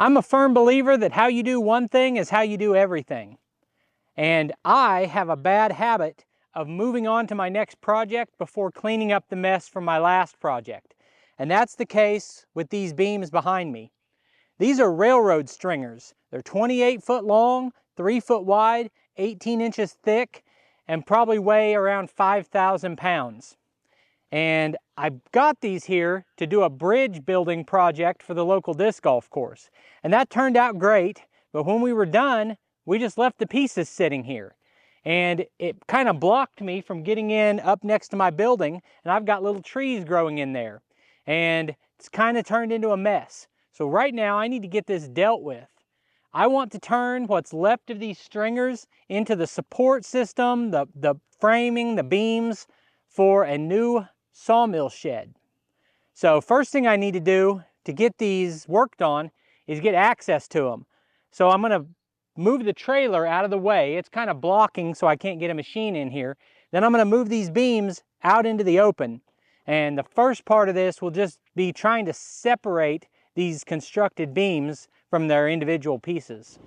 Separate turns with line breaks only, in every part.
I'm a firm believer that how you do one thing is how you do everything. And I have a bad habit of moving on to my next project before cleaning up the mess from my last project. And that's the case with these beams behind me. These are railroad stringers. They're 28 foot long, 3 foot wide, 18 inches thick, and probably weigh around 5,000 pounds. And I got these here to do a bridge building project for the local disc golf course. And that turned out great, but when we were done, we just left the pieces sitting here. And it kind of blocked me from getting in up next to my building, and I've got little trees growing in there. And it's kind of turned into a mess. So right now I need to get this dealt with. I want to turn what's left of these stringers into the support system, the framing, the beams for a new sawmill shed. So first thing I need to do to get these worked on is get access to them. So I'm going to move the trailer out of the way. It's kind of blocking so I can't get a machine in here. Then I'm going to move these beams out into the open. And the first part of this will just be trying to separate these constructed beams from their individual pieces.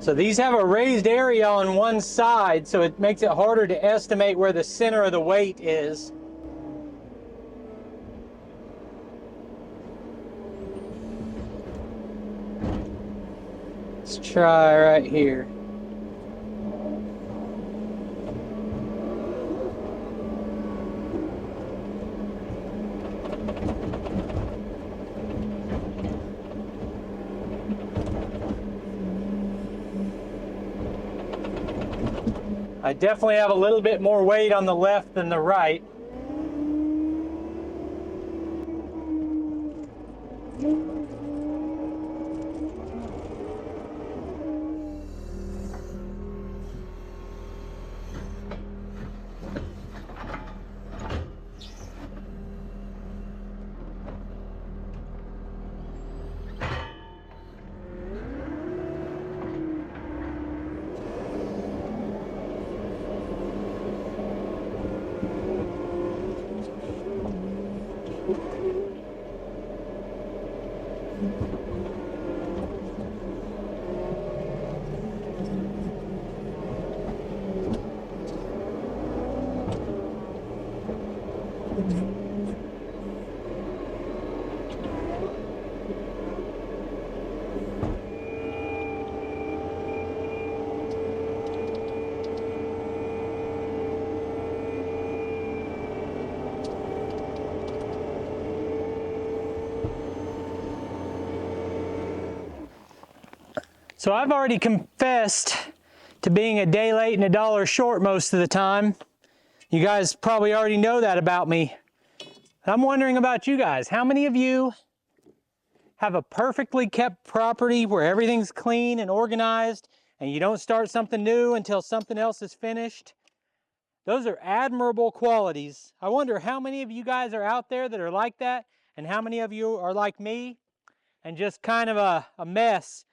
So these have a raised area on one side, so it makes it harder to estimate where the center of the weight is. Let's try right here. I definitely have a little bit more weight on the left than the right. So I've already confessed to being a day late and a dollar short most of the time. You guys probably already know that about me. I'm wondering about you guys. How many of you have a perfectly kept property where everything's clean and organized and you don't start something new until something else is finished? Those are admirable qualities. I wonder how many of you guys are out there that are like that, and how many of you are like me and just kind of a mess.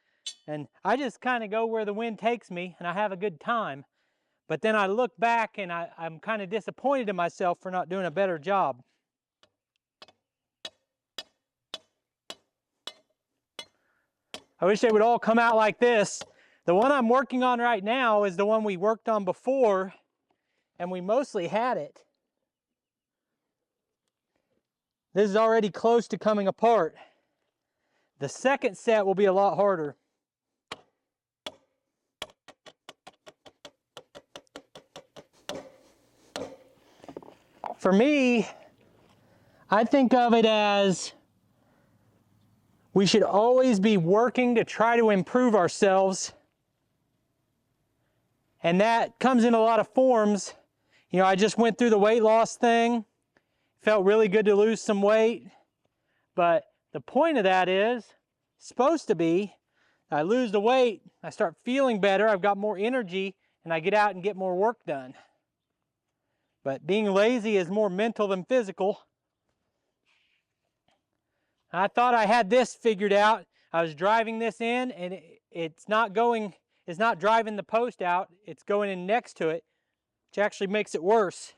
And I just kind of go where the wind takes me and I have a good time. But then I look back and I'm kind of disappointed in myself for not doing a better job. I wish they would all come out like this. The one I'm working on right now is the one we worked on before, and we mostly had it. This is already close to coming apart. The second set will be a lot harder. For me, I think of it as we should always be working to try to improve ourselves. And that comes in a lot of forms. You know, I just went through the weight loss thing. Felt really good to lose some weight. But the point of that is, supposed to be, I lose the weight, I start feeling better, I've got more energy, and I get out and get more work done. But being lazy is more mental than physical. I thought I had this figured out. I was driving this in, and it's not driving the post out, it's going in next to it, which actually makes it worse.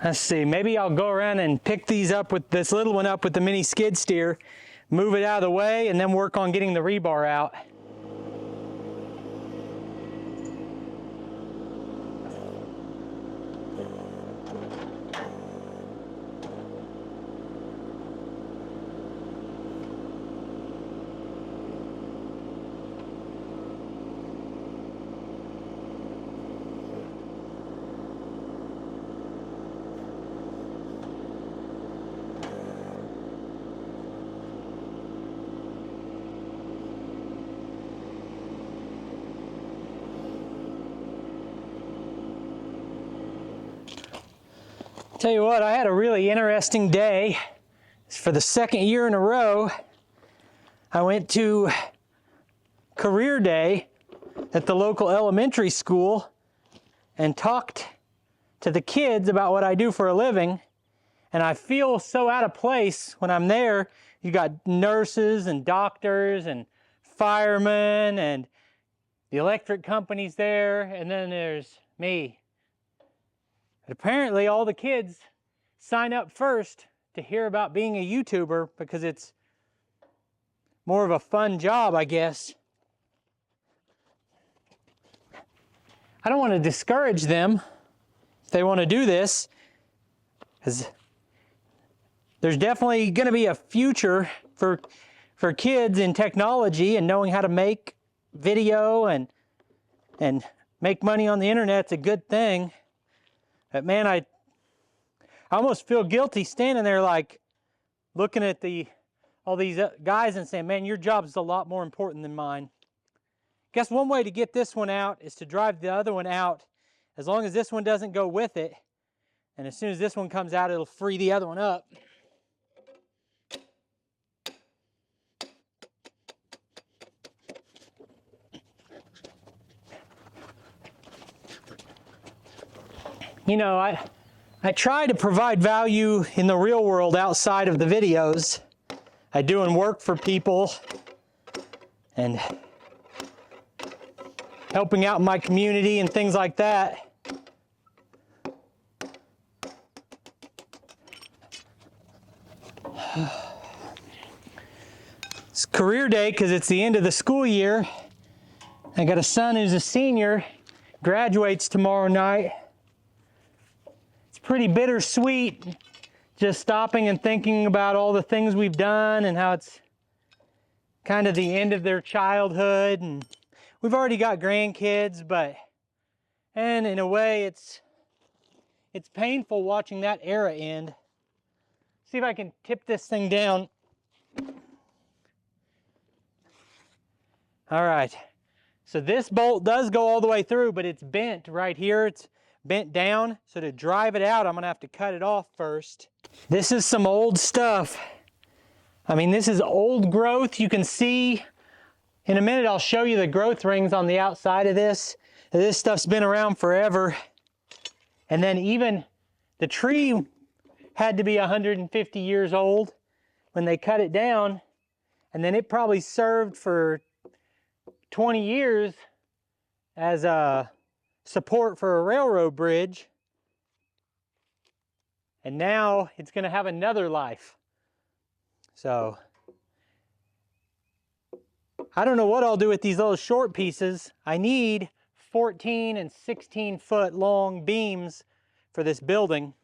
Let's see, maybe I'll go around and pick these up with this little one up with the mini skid steer, move it out of the way, and then work on getting the rebar out. Tell you what, I had a really interesting day. For the second year in a row, I went to career day at the local elementary school and talked to the kids about what I do for a living. And I feel so out of place when I'm there. You got nurses and doctors and firemen and the electric company's there, and then there's me. But apparently all the kids sign up first to hear about being a YouTuber because it's more of a fun job, I guess. I don't want to discourage them if they want to do this, because there's definitely going to be a future for kids in technology and knowing how to make video and make money on the internet's a good thing. But man, I almost feel guilty standing there like looking at all these guys and saying, man, your job's a lot more important than mine. Guess one way to get this one out is to drive the other one out, as long as this one doesn't go with it. And as soon as this one comes out, it'll free the other one up. You know, I try to provide value in the real world outside of the videos. I do and work for people and helping out in my community and things like that. It's career day because it's the end of the school year. I got a son who's a senior, graduates tomorrow night. Pretty bittersweet, just stopping and thinking about all the things we've done and how it's kind of the end of their childhood. And we've already got grandkids, and in a way it's painful watching that era end. See if I can tip this thing down. All right, so this bolt does go all the way through, but it's bent right here. It's bent down, so to drive it out, I'm gonna have to cut it off first. This is some old stuff. I mean, this is old growth. You can see, in a minute I'll show you the growth rings on the outside of this. This stuff's been around forever. And then even the tree had to be 150 years old when they cut it down, and then it probably served for 20 years as a support for a railroad bridge, and now it's going to have another life. So I don't know what I'll do with these little short pieces. I need 14 and 16 foot long beams for this building.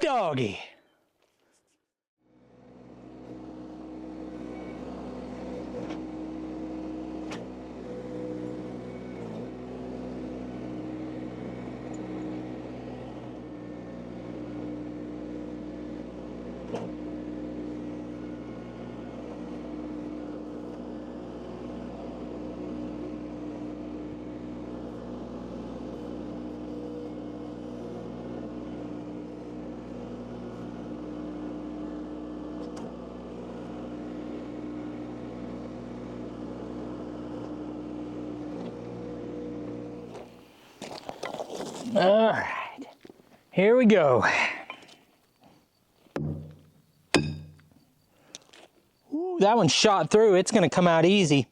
doggy. All right, here we go. Ooh, that one shot through. It's going to come out easy.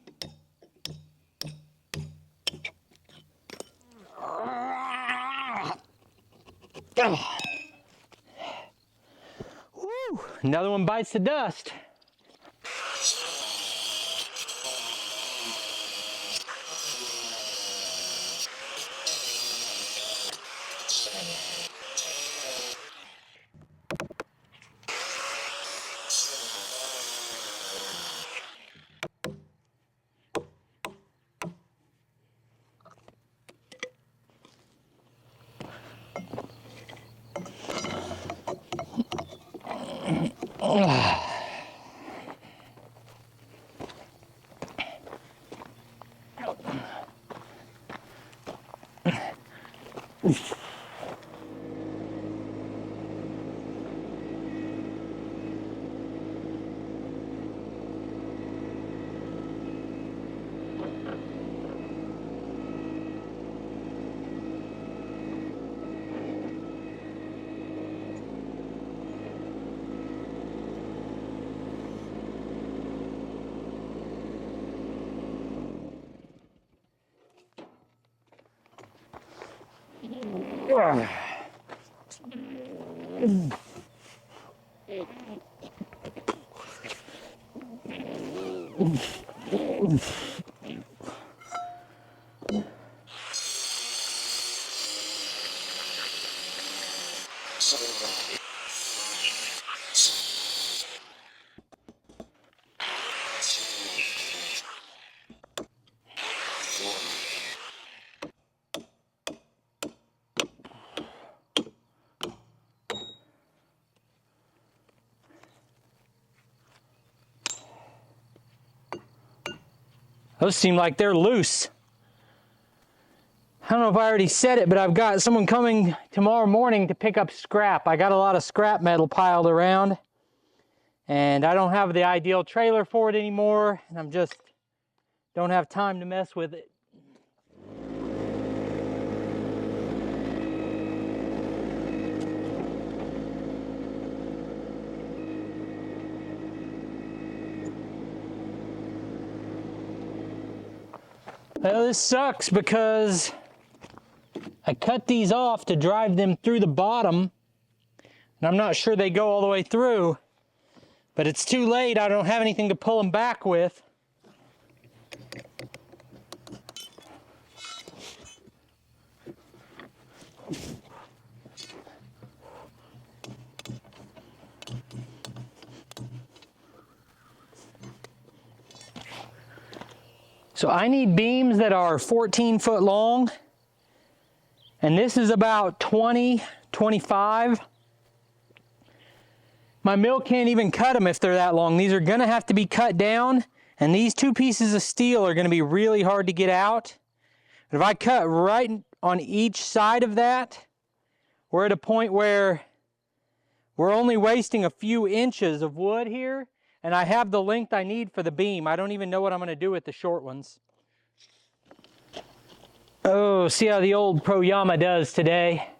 Woo, another one bites the dust. Those seem like they're loose. I don't know if I already said it, but I've got someone coming tomorrow morning to pick up scrap. I got a lot of scrap metal piled around, and I don't have the ideal trailer for it anymore, and I'm just don't have time to mess with it. Well, this sucks because I cut these off to drive them through the bottom, and I'm not sure they go all the way through, but it's too late. I don't have anything to pull them back with. So I need beams that are 14 foot long, and this is about 20, 25. My mill can't even cut them if they're that long. These are gonna have to be cut down, and these two pieces of steel are gonna be really hard to get out. But if I cut right on each side of that, we're at a point where we're only wasting a few inches of wood here, and I have the length I need for the beam. I don't even know what I'm gonna do with the short ones. Oh, see how the old Pro Yama does today.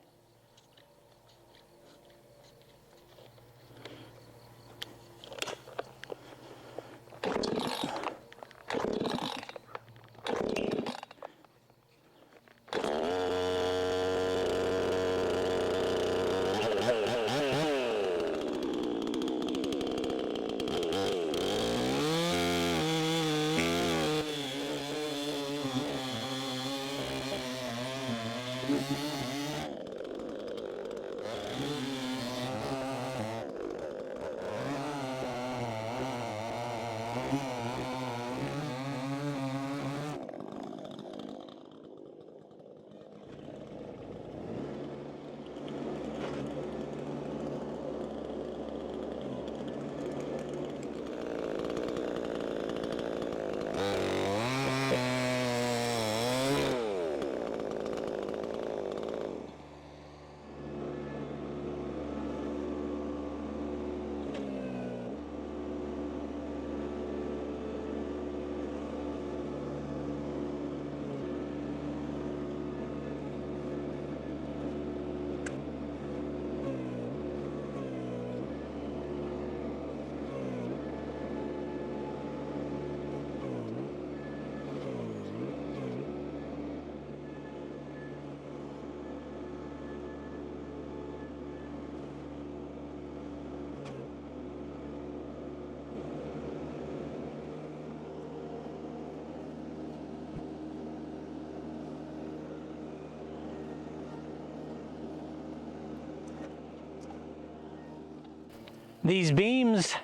These beams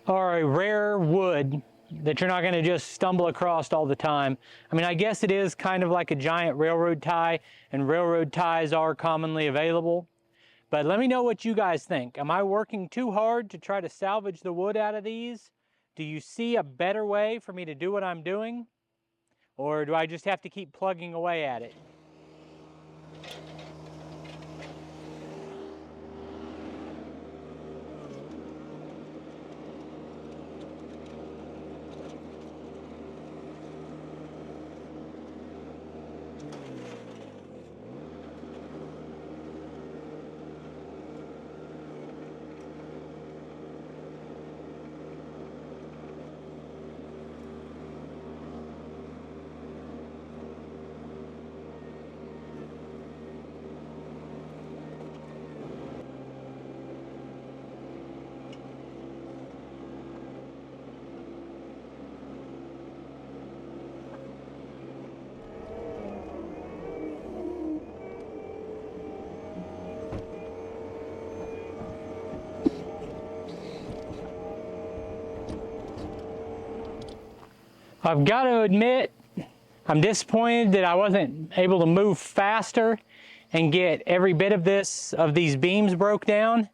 are a rare wood that you're not going to just stumble across all the time. I mean, I guess it is kind of like a giant railroad tie, and railroad ties are commonly available. But let me know what you guys think. Am I working too hard to try to salvage the wood out of these? Do you see a better way for me to do what I'm doing? Or do I just have to keep plugging away at it? I've got to admit, I'm disappointed that I wasn't able to move faster and get every bit of these beams broke down.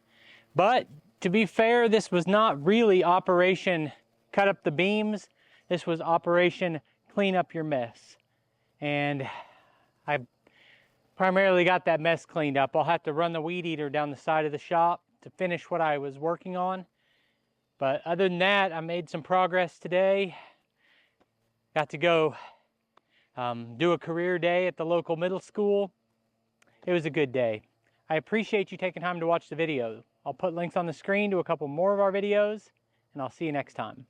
But to be fair, this was not really Operation Cut Up the Beams. This was Operation Clean Up Your Mess. And I primarily got that mess cleaned up. I'll have to run the weed eater down the side of the shop to finish what I was working on. But other than that, I made some progress today. Got to go do a career day at the local middle school. It was a good day. I appreciate you taking time to watch the video. I'll put links on the screen to a couple more of our videos, and I'll see you next time.